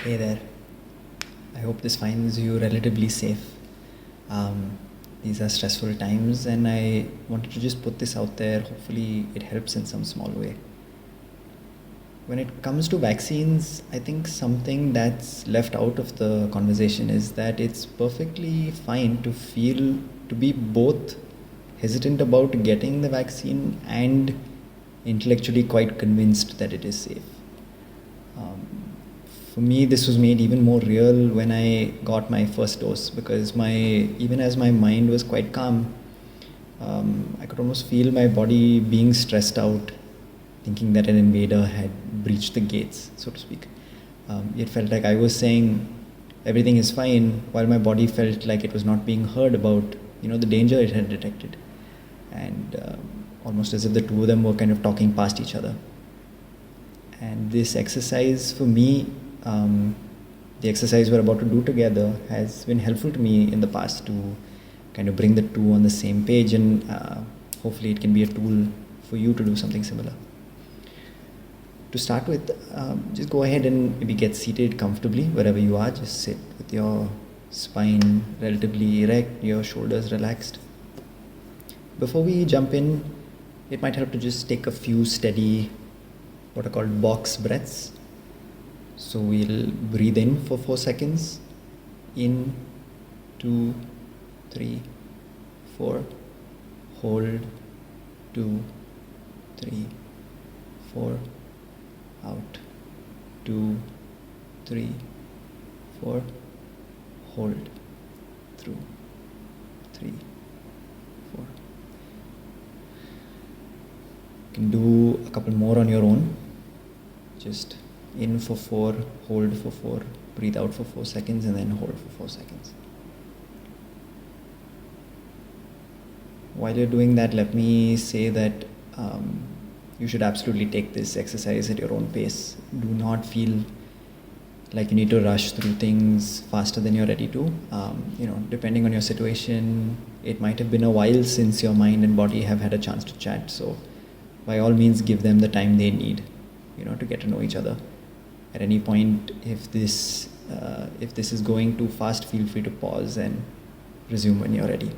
Hey there. I hope this finds you relatively safe. These are stressful times, and I wanted to just put this out there. Hopefully, it helps in some small way. When it comes to vaccines, I think something that's left out of the conversation is that it's perfectly fine to be both hesitant about getting the vaccine and intellectually quite convinced that it is safe. Um, for me, this was made even more real when I got my first dose, because even as my mind was quite calm, I could almost feel my body being stressed out, thinking that an invader had breached the gates, so to speak. It felt like I was saying everything is fine, while my body felt like it was not being heard about, the danger it had detected, and almost as if the two of them were kind of talking past each other. And this exercise for me, the exercise we're about to do together, has been helpful to me in the past to kind of bring the two on the same page, and hopefully it can be a tool for you to do something similar. To start with, just go ahead and maybe get seated comfortably wherever you are. Just sit with your spine relatively erect, your shoulders relaxed. Before we jump in, it might help to just take a few steady, what are called box breaths. So we'll breathe in for 4 seconds. In, 2, 3, 4. Hold, 2, 3, 4. Out, 2, 3, 4. Hold, through, 3, 4. You can do a couple more on your own. Just in for 4, hold for 4, breathe out for 4 seconds, and then hold for 4 seconds. While you're doing that, let me say that you should absolutely take this exercise at your own pace. Do not feel like you need to rush through things faster than you're ready to. Depending on your situation, it might have been a while since your mind and body have had a chance to chat. So by all means, give them the time they need, to get to know each other. At any point, if this is going too fast, feel free to pause and resume when you're ready.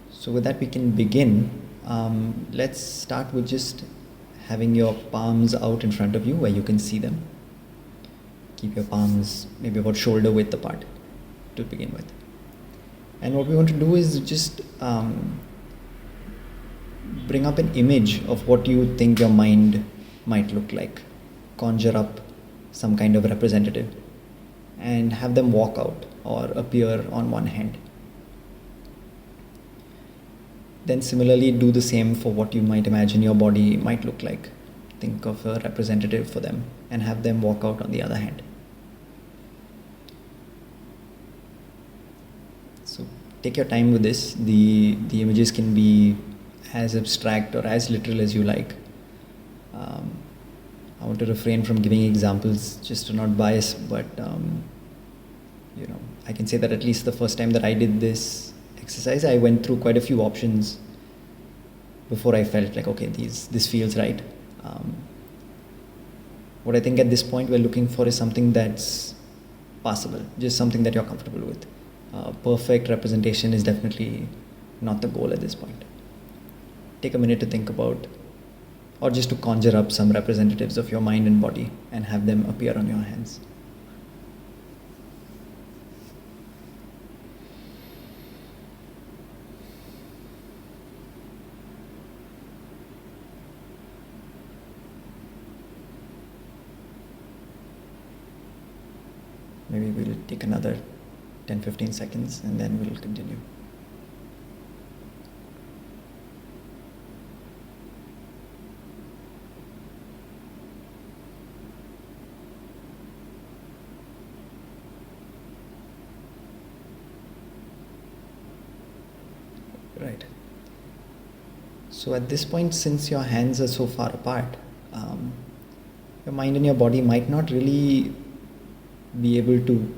So with that, we can begin. Let's start with just having your palms out in front of you where you can see them. Keep your palms maybe about shoulder width apart to begin with. And what we want to do is just bring up an image of what you think your mind might look like. Conjure up some kind of representative and have them walk out or appear on one hand. Then similarly, do the same for what you might imagine your body might look like. Think of a representative for them and have them walk out on the other hand. So take your time with this. The images can be as abstract or as literal as you like. I want to refrain from giving examples just to not bias, but I can say that at least the first time that I did this exercise, I went through quite a few options before I felt like, okay, this feels right. What I think at this point we're looking for is something that's possible, just something that you're comfortable with. Perfect representation is definitely not the goal at this point. Take a minute to think about, or just to conjure up some representatives of your mind and body and have them appear on your hands. Maybe we'll take another 10-15 seconds and then we'll continue. Right. So at this point, since your hands are so far apart, your mind and your body might not really be able to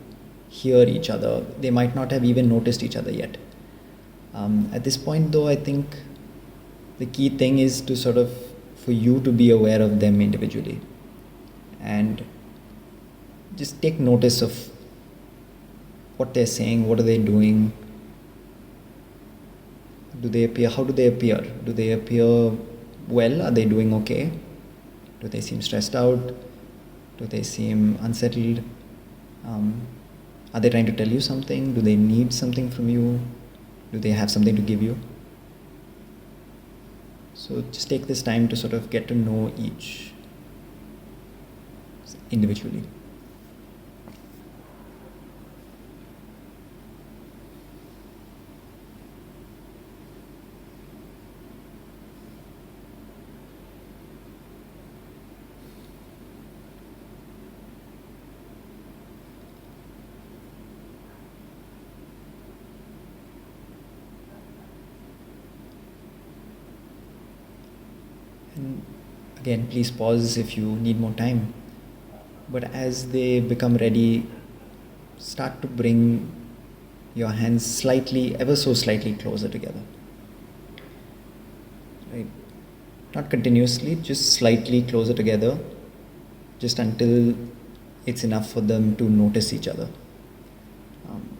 hear each other. They might not have even noticed each other yet. At this point though, I think the key thing is to for you to be aware of them individually. And just take notice of what they're saying, what are they doing, how do they appear? Do they appear well? Are they doing okay? Do they seem stressed out? Do they seem unsettled? Are they trying to tell you something? Do they need something from you? Do they have something to give you? So just take this time to sort of get to know each individually. And again, please pause if you need more time. But as they become ready, start to bring your hands slightly, ever so slightly closer together. Right? Not continuously, just slightly closer together, just until it's enough for them to notice each other.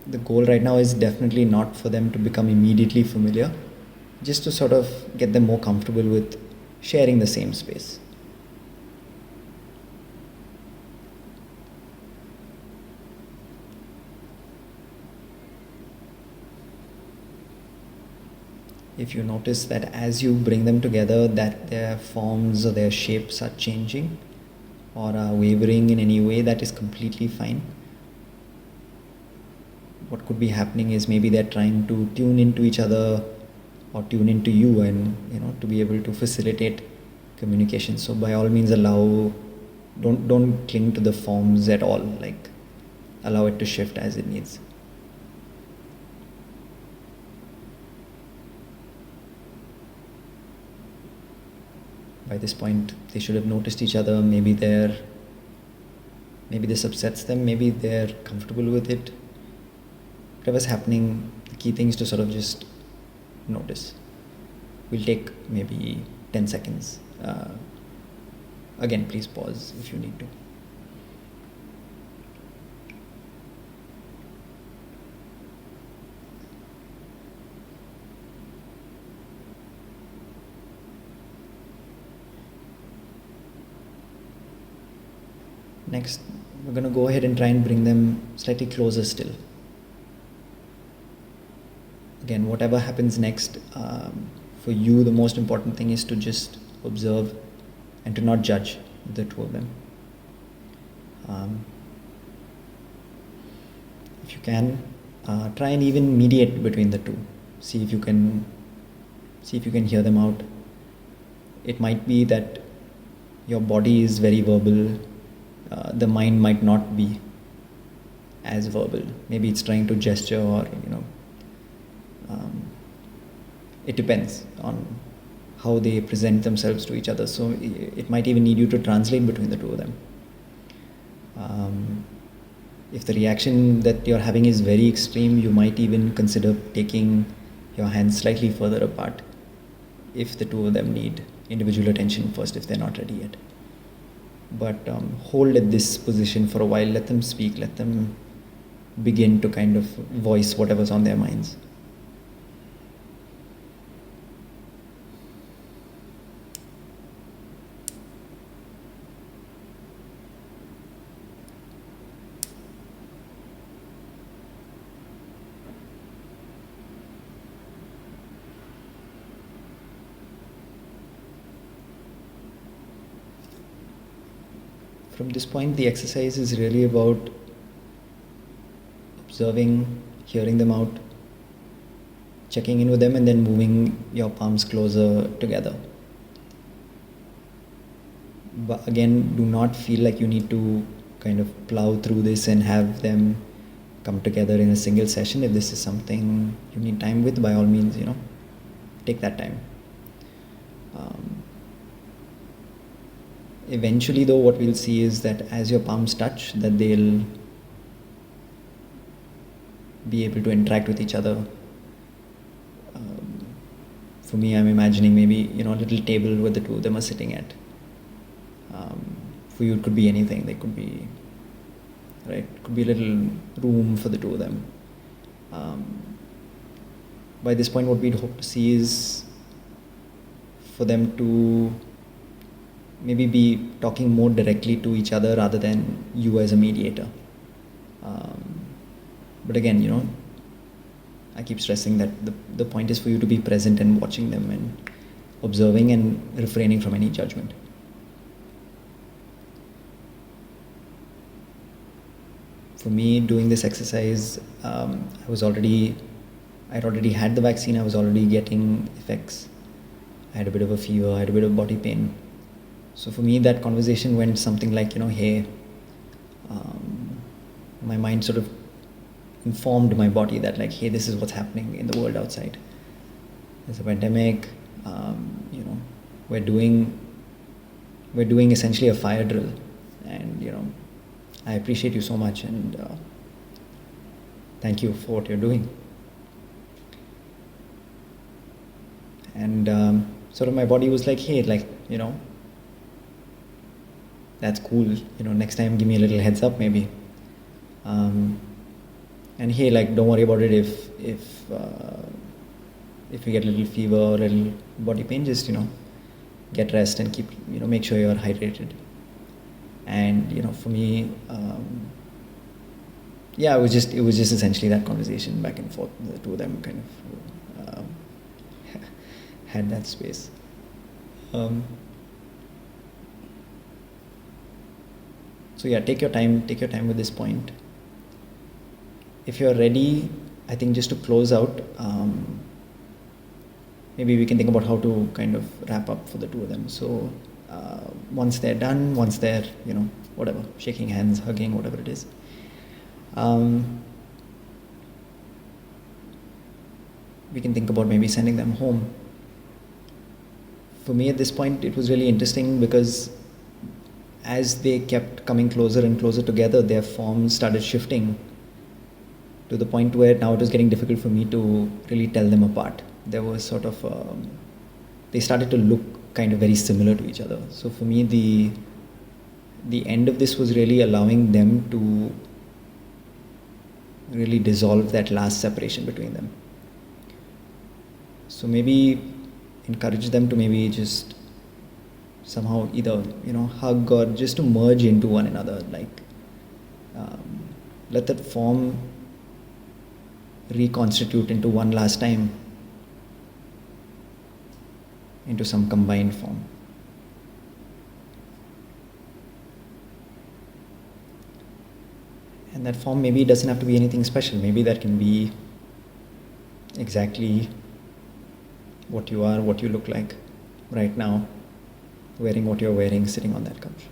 The goal right now is definitely not for them to become immediately familiar, just to sort of get them more comfortable with sharing the same space. If you notice that as you bring them together, that their forms or their shapes are changing or are wavering in any way, that is completely fine. What could be happening is maybe they're trying to tune into each other or tune into you, and to be able to facilitate communication. So by all means, don't cling to the forms at all. Like, allow it to shift as it needs. By this point, they should have noticed each other. Maybe this upsets them. Maybe they're comfortable with it. Whatever's happening, the key thing is to sort of just notice. We'll take maybe 10 seconds. Again, please pause if you need to. Next, we're going to go ahead and try and bring them slightly closer still. Again, whatever happens next, for you, the most important thing is to just observe and to not judge the two of them. If you can, try and even mediate between the two. See if you can hear them out. It might be that your body is very verbal. The mind might not be as verbal. Maybe it's trying to gesture, or it depends on how they present themselves to each other. So it might even need you to translate between the two of them. If the reaction that you're having is very extreme, you might even consider taking your hands slightly further apart if the two of them need individual attention first, if they're not ready yet. But hold at this position for a while. Let them speak. Let them begin to kind of voice whatever's on their minds. From this point, the exercise is really about observing, hearing them out, checking in with them, and then moving your palms closer together. But again, do not feel like you need to kind of plow through this and have them come together in a single session. If this is something you need time with, by all means, take that time. Eventually, though, what we'll see is that as your palms touch, that they'll be able to interact with each other. For me, I'm imagining maybe a little table where the two of them are sitting at. For you, it could be anything. They could be right? Could be a little room for the two of them. By this point, what we'd hope to see is for them to maybe be talking more directly to each other rather than you as a mediator. But again, I keep stressing that the point is for you to be present and watching them and observing and refraining from any judgment. For me, doing this exercise, I'd already had the vaccine. I was already getting effects. I had a bit of a fever. I had a bit of body pain. So for me, that conversation went something like, hey, my mind sort of informed my body that like, hey, this is what's happening in the world outside. There's a pandemic. We're doing essentially a fire drill, and I appreciate you so much, and thank you for what you're doing. And sort of my body was like, hey, like, that's cool. Next time give me a little heads up maybe. And hey, like, don't worry about it if you get a little fever or a little body pain, just get rest and keep make sure you're hydrated. And for me, it was just essentially that conversation back and forth. The two of them kind of had that space. So yeah, take your time with this point. If you're ready, I think just to close out, maybe we can think about how to kind of wrap up for the two of them. So once they're done, once they're, whatever, shaking hands, hugging, whatever it is, we can think about maybe sending them home. For me at this point, it was really interesting because as they kept coming closer and closer together, their forms started shifting to the point where now it was getting difficult for me to really tell them apart. There was sort of, they started to look kind of very similar to each other. So for me, the end of this was really allowing them to really dissolve that last separation between them. So maybe encourage them to maybe just somehow either, hug or just to merge into one another. Like, let that form reconstitute into one last time, into some combined form. And that form maybe doesn't have to be anything special. Maybe that can be exactly what you are, what you look like right now, wearing what you're wearing, sitting on that couch.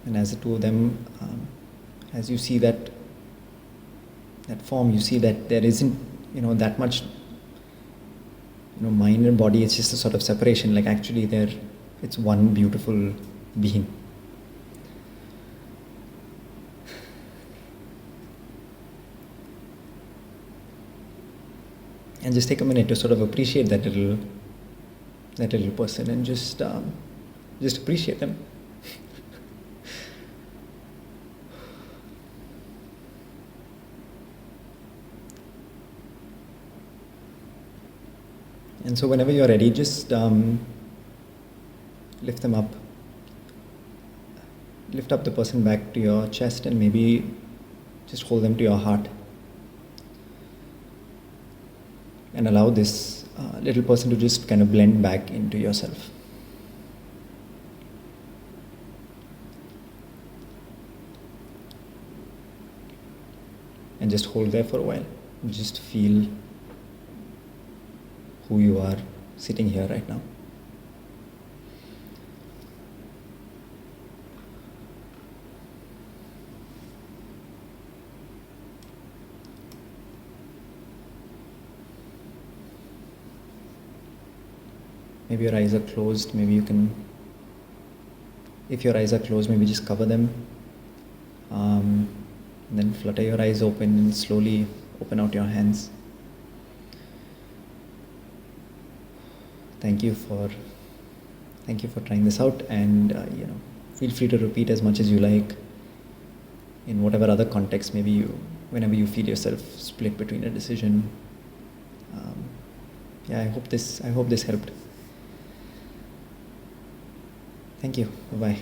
And as the two of them, as you see that form, you see that there isn't, that much, mind and body. It's just a sort of separation. Like actually, it's one beautiful being. And just take a minute to sort of appreciate that little person, and just appreciate them. And so whenever you're ready, just lift them up. Lift up the person back to your chest and maybe just hold them to your heart. And allow this little person to just kind of blend back into yourself. And just hold there for a while. Just feel who you are sitting here right now. Maybe your eyes are closed. Maybe you can, if your eyes are closed, maybe just cover them. And then flutter your eyes open and slowly open out your hands. thank you for trying this out, and feel free to repeat as much as you like in whatever other context, maybe whenever you feel yourself split between a decision. I hope this helped. Thank you. Bye bye.